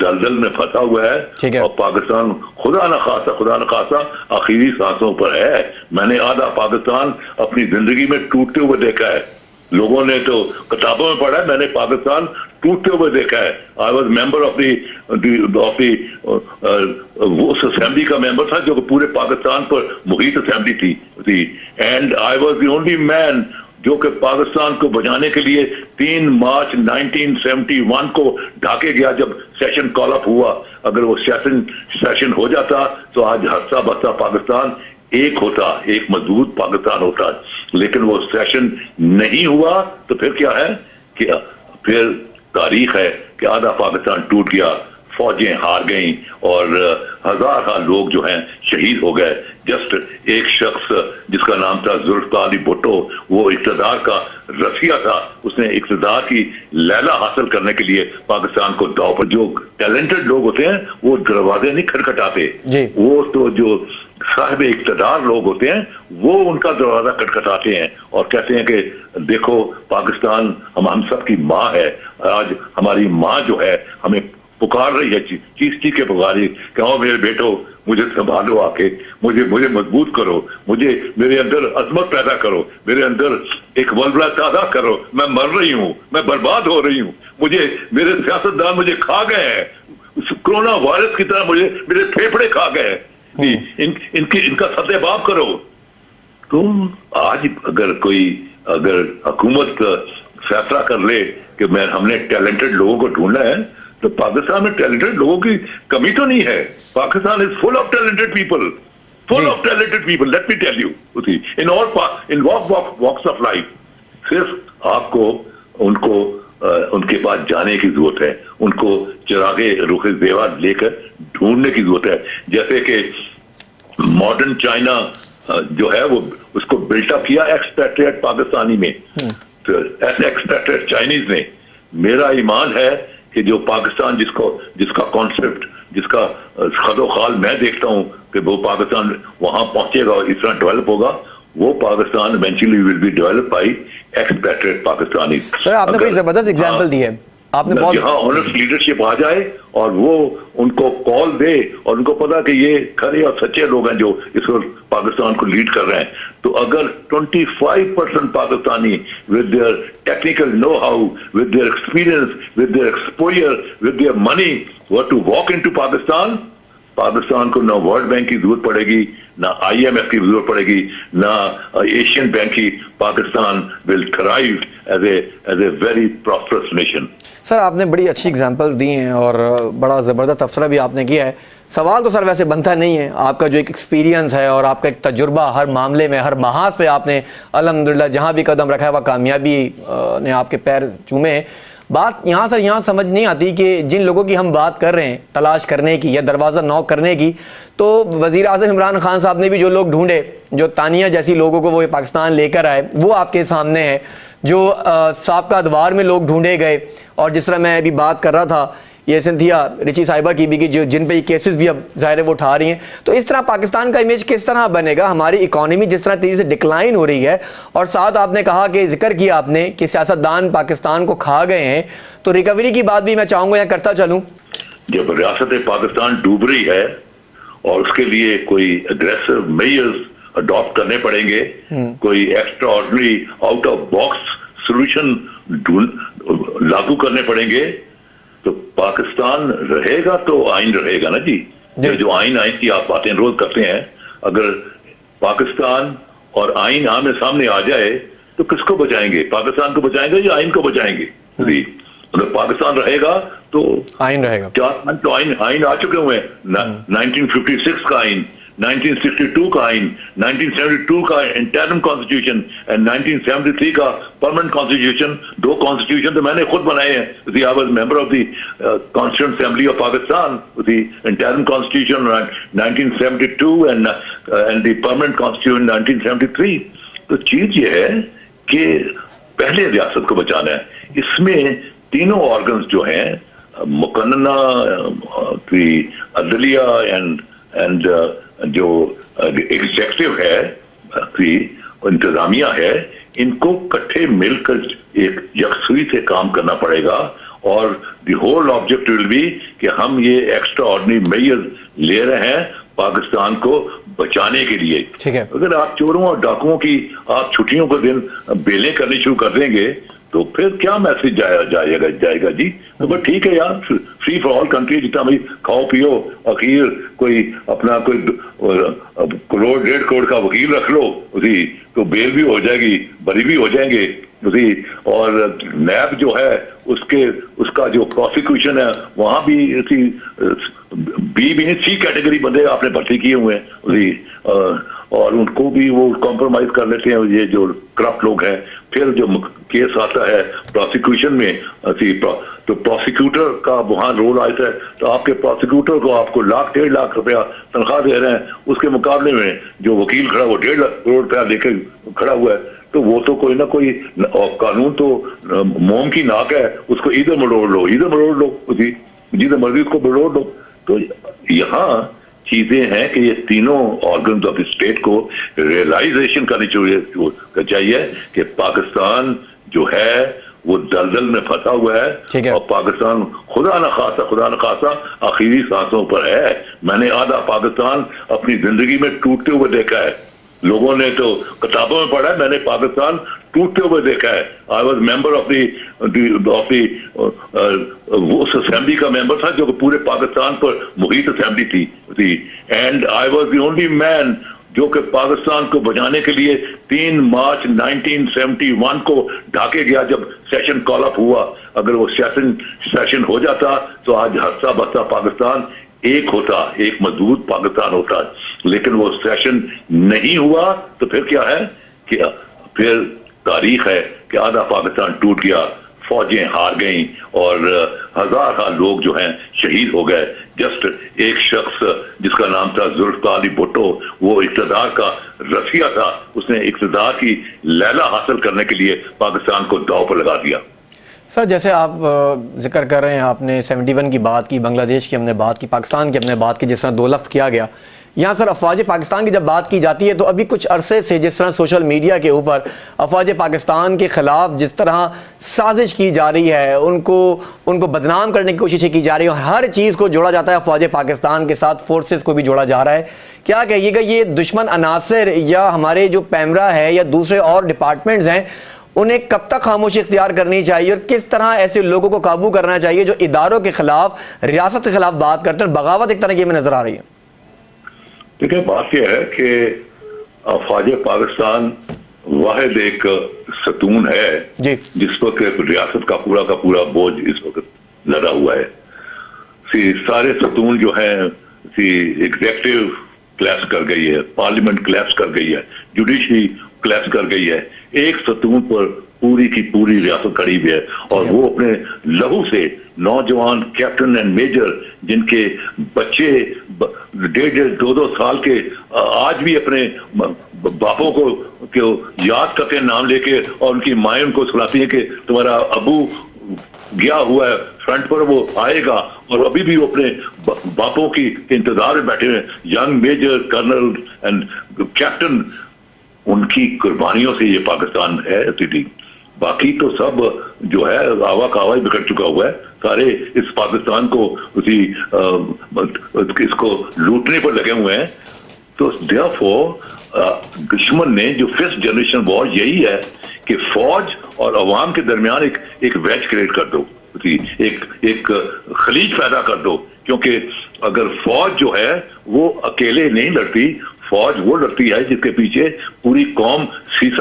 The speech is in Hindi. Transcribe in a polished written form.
दलदल में फंसा हुआ है और पाकिस्तान खुदा न खासा आखिरी सांसों पर है। मैंने आधा पाकिस्तान अपनी जिंदगी में टूटते हुए देखा है। लोगों ने तो किताबों में पढ़ा है, मैंने पाकिस्तान टूटते हुए देखा है। आई वॉज मेंबर ऑफ वो उस असेंबली का मेंबर था जो पूरे पाकिस्तान पर मुहित असेंबली थी and I was the only man जो कि पाकिस्तान को बचाने के लिए 3 मार्च 1971 को ढाके गया जब सेशन कॉल अप हुआ। अगर वो सेशन हो जाता तो आज हंसा बसता पाकिस्तान एक होता, एक मजबूत पाकिस्तान होता, लेकिन वो सेशन नहीं हुआ तो फिर क्या है कि फिर तारीख है कि आधा पाकिस्तान टूट गया, फौजें हार गईं और हजार लोग जो हैं शहीद हो गए। जस्ट एक शख्स जिसका नाम था जुल्फकार अली भुट्टो, वो इक़्तिदार का रसिया था, उसने इक़्तिदार की लैला हासिल करने के लिए पाकिस्तान को दांव पर। जो टैलेंटेड लोग होते हैं वो दरवाजे नहीं खटखटाते, वो तो जो साहिब इक़्तिदार लोग होते हैं वो उनका दरवाजा खटखटाते हैं और कहते हैं कि देखो पाकिस्तान हम सब की माँ है। आज हमारी माँ जो है हमें पुकार रही है, चीख चीख के पुकार रही है कि आओ मेरे बेटो मुझे संभालो आके, मुझे मजबूत करो, मुझे मेरे अंदर अजमत पैदा करो, मेरे अंदर एक वल्वला ताज़ा करो। मैं मर रही हूँ, मैं बर्बाद हो रही हूँ, मेरे सियासतदान मुझे खा गए हैं, कोरोना वायरस की तरह मेरे फेफड़े खा गए हैं। इनका सत्याबाब करो। तो आज अगर हुकूमत फैसला कर ले कि हमने टैलेंटेड लोगों को ढूंढना है, तो पाकिस्तान में टैलेंटेड लोगों की कमी तो नहीं है। Pakistan is full of talented people, let me tell you, in all walks of life. सिर्फ आपको उनके पास जाने की जरूरत है, उनको चिरागे रुखे जेवर लेकर ढूंढने की जरूरत है। जैसे कि मॉडर्न चाइना जो है वो उसको बिल्टअप किया एक्सपैट्रिएट पाकिस्तानी में, तो एक्सपैट्रिएट चाइनीज ने। मेरा ईमान है कि जो पाकिस्तान जिसका कॉन्सेप्ट, जिसका खदोखाल मैं देखता हूं कि वो पाकिस्तान वहां पहुंचेगा और इस तरह डेवलप होगा, वो Pakistan eventually will be develop by expatriate Pakistani. Sir आपने बड़ी जबरदस्त एग्जांपल दी है, आपने बहुत यहाँ ऑनेस्ट लीडरशिप आ जाए और वो उनको कॉल दे और उनको पता कि ये खरे और सच्चे लोग हैं जो इस वक्त पाकिस्तान को लीड कर रहे हैं। तो अगर 25% Pakistani with their technical know how, with their experience, with their exposure, with their money were to walk into Pakistan को ना वर्ल्ड बैंक की जरूरत पड़ेगी, ना IMF की जरूरत पड़ेगी, ना एशियन बैंक की। Pakistan will thrive as a very prosperous nation. Sir आपने बड़ी अच्छी एग्जांपल्स दी हैं और बड़ा ज़बरदस्त तबसरा भी आपने किया है। सवाल तो सर वैसे बनता नहीं है, आपका जो एक एक्सपीरियंस है और आपका एक तजुर्बा हर मामले में, हर महाज पे आपने अल्हम्दुलिल्लाह जहाँ भी कदम रखा है वह कामयाबी ने आपके पैर चूमे। बात यहाँ समझ नहीं आती कि जिन लोगों की हम बात कर रहे हैं तलाश करने की या दरवाज़ा नॉक करने की, तो वज़ीर आज़म इमरान खान साहब ने भी जो लोग ढूंढे, जो तानिया जैसी लोगों को वो पाकिस्तान लेकर आए, वो आपके सामने है। जो साबका अदवार में लोग ढूंढे गए और जिस तरह मैं अभी बात कर रहा था ये सिंथिया रिची साहिबा की भी कि जिन पे ये केसेस भी अब ज़ाहिर है वो उठा रही हैं, तो इस तरह पाकिस्तान का इमेज किस तरह बनेगा? हमारी इकॉनमी जिस तरह तेज़ी से डिक्लाइन हो रही है और साथ आपने कहा कि जिक्र किया आपने कि सियासतदान पाकिस्तान को खा गए हैं, तो रिकवरी की बात भी मैं चाहूँगा यहाँ करता चलूँ। जब रियासत पाकिस्तान डूब रही है और उसके लिए कोई अग्रेसिव मेजर्स अडॉप्ट करने पड़ेंगे, कोई extra ordinary out of box solution लागू करने पड़ेंगे, तो पाकिस्तान रहेगा तो आइन रहेगा ना जी। जो आइन की आप बातें रोज करते हैं, अगर पाकिस्तान और आइन आमने सामने आ जाए तो किसको बचाएंगे? पाकिस्तान को बचाएंगे या आइन को बचाएंगे? अगर पाकिस्तान रहेगा तो आइन रहेगा। तो आइन आ चुके हुए हैं, 1956 का आइन, 1962 का आइन, 1972 का इंटरिम कॉन्स्टिट्यूशन एंड 1973 का परमानेंट कॉन्स्टिट्यूशन। 2 कॉन्स्टिट्यूशन तो मैंने खुद बनाए हैं। I was member of the constituent assembly of Pakistan, the interim constitution 1972 and the permanent constitution 1973। तो चीज ये है कि पहले रियासत को बचाना है। इसमें तीनों ऑर्गन्स जो हैं, मुकन्ना, अदलिया एंड जो एग्जीक्यूटिव है, इंतजामिया है, इनको इकट्ठे मिलकर एक यकसुई से काम करना पड़ेगा और the whole object will be कि हम ये एक्स्ट्रा ऑर्डिनरी मेजर ले रहे हैं पाकिस्तान को बचाने के लिए। ठीक है। अगर आप चोरों और डाकुओं की आप छुट्टियों के दिन बेलें करनी शुरू कर देंगे तो फिर क्या मैसेज जाएगा जी। तो बस ठीक है यार, फ्री फॉर ऑल कंट्री, जितना भाई खाओ पियो, आखिर कोई अपना कोई करोड़ 1.5 करोड़ का वकील रख लो उसी, तो बेल भी हो जाएगी, बरी भी हो जाएंगे उसी। और नैब जो है उसका जो प्रोसिक्यूशन है वहां भी उसी बी सी कैटेगरी बंदे आपने भर्ती किए हुए हैं उसी, और उनको भी वो कॉम्प्रोमाइज कर लेते हैं ये जो करप्ट लोग हैं। फिर जो केस आता है प्रोसिक्यूशन में तो प्रोसिक्यूटर का वहां रोल आता है, तो आपके प्रोसिक्यूटर को आपको 1.5 लाख रुपया तनख्वाह दे रहे हैं, उसके मुकाबले में जो वकील खड़ा वो 1.5 करोड़ रुपया लेकर खड़ा हुआ है। तो वो तो कोई ना कोई कानून तो मोम की नाक है, उसको इधर मरोड़ लो उसी, जिधर मर्जी उसको मरोड़ लो। तो यहाँ चीजें हैं कि ये तीनों ऑर्गन्स ऑफ स्टेट को रियलाइजेशन करनी चाहिए कि पाकिस्तान जो है वो दलदल में फंसा हुआ है, और पाकिस्तान खुदा न खासा आखिरी सांसों पर है। मैंने आधा पाकिस्तान अपनी जिंदगी में टूटते हुए देखा है, लोगों ने तो किताबों में पढ़ा है, मैंने पाकिस्तान टूटते हुए देखा है। आई वॉज मेंबर ऑफ वो उस असेंबली का मेंबर था जो पूरे पाकिस्तान पर मुहित असेंबली थी, and I was the only man जो कि पाकिस्तान को बचाने के लिए 3 मार्च 1971 को ढाके गया जब सेशन कॉल अप हुआ। अगर वो सेशन हो जाता तो आज हंसता बसता पाकिस्तान एक होता, एक मजबूत पाकिस्तान होता, लेकिन वो सेशन नहीं हुआ। तो फिर क्या है कि फिर तारीख है कि आधा पाकिस्तान टूट गया, फौजें हार गईं और हजार लोग जो हैं शहीद हो गए। जस्ट एक शख्स जिसका नाम था जुल्फ़िकार अली भुट्टो, वो इक़्तिदार का रसिया था, उसने इक़्तिदार की लैला हासिल करने के लिए पाकिस्तान को दांव पर लगा दिया। सर, जैसे आप जिक्र कर रहे हैं, आपने 71 की बात की, बांग्लादेश की हमने बात की, पाकिस्तान की हमने बात की, जिस तरह दो लफ्ज़ किया गया यहाँ सर अफवाज पाकिस्तान की जब बात की जाती है तो अभी कुछ अरसे से जिस तरह सोशल मीडिया के ऊपर अफवाज पाकिस्तान के ख़िलाफ़ जिस तरह साजिश की जा रही है, उनको बदनाम करने की कोशिशें की जा रही है, और हर चीज़ को जोड़ा जाता है अफवाज पाकिस्तान के साथ, फोर्सेस को भी जोड़ा जा रहा है। क्या कहिएगा, ये दुश्मन अनासर या हमारे जो पैमरा है या दूसरे और डिपार्टमेंट्स हैं, उन्हें कब तक खामोशी इख्तियार करनी चाहिए और किस तरह ऐसे लोगों को काबू करना चाहिए जो इदारों के खिलाफ, रियासत के खिलाफ बात करते हैं? बगावत एक तरह की में नजर आ रही है। देखिए, बात यह है कि अफवाज पाकिस्तान वाहिद एक सतून है जिस पर रियासत का पूरा बोझ इस वक्त लदा हुआ है। सारे सतून जो है, एग्जेक्टिव क्लैश कर गई है, पार्लियामेंट क्लैश कर गई है, जुडिशरी क्लैश कर गई है, एक सतून पर पूरी की पूरी रियासत खड़ी हुई है। और वो अपने लहू से नौजवान कैप्टन एंड मेजर जिनके बच्चे 1.5-2 साल के आज भी अपने बापों को याद करके नाम लेके और उनकी माएँ उनको सुनाती है कि तुम्हारा अबू गया हुआ है फ्रंट पर, वो आएगा, और अभी भी वो अपने बापों की इंतजार में बैठे हैं। Young major, colonel and captain, उनकी कुर्बानियों से ये पाकिस्तान है स्थिति। बाकी तो सब जो है आवा कावा बिगड़ चुका हुआ है, सारे इस पाकिस्तान को इसको लूटने पर लगे हुए हैं। तो देयरफॉर दुश्मन ने जो 5th जनरेशन वॉर यही है कि फौज और अवाम के दरमियान एक वेज क्रिएट कर दो, एक खलीज पैदा कर दो, क्योंकि अगर फौज जो है वो अकेले नहीं लड़ती, फौज वो लड़ती है जिसके पीछे पूरी कौम सीसा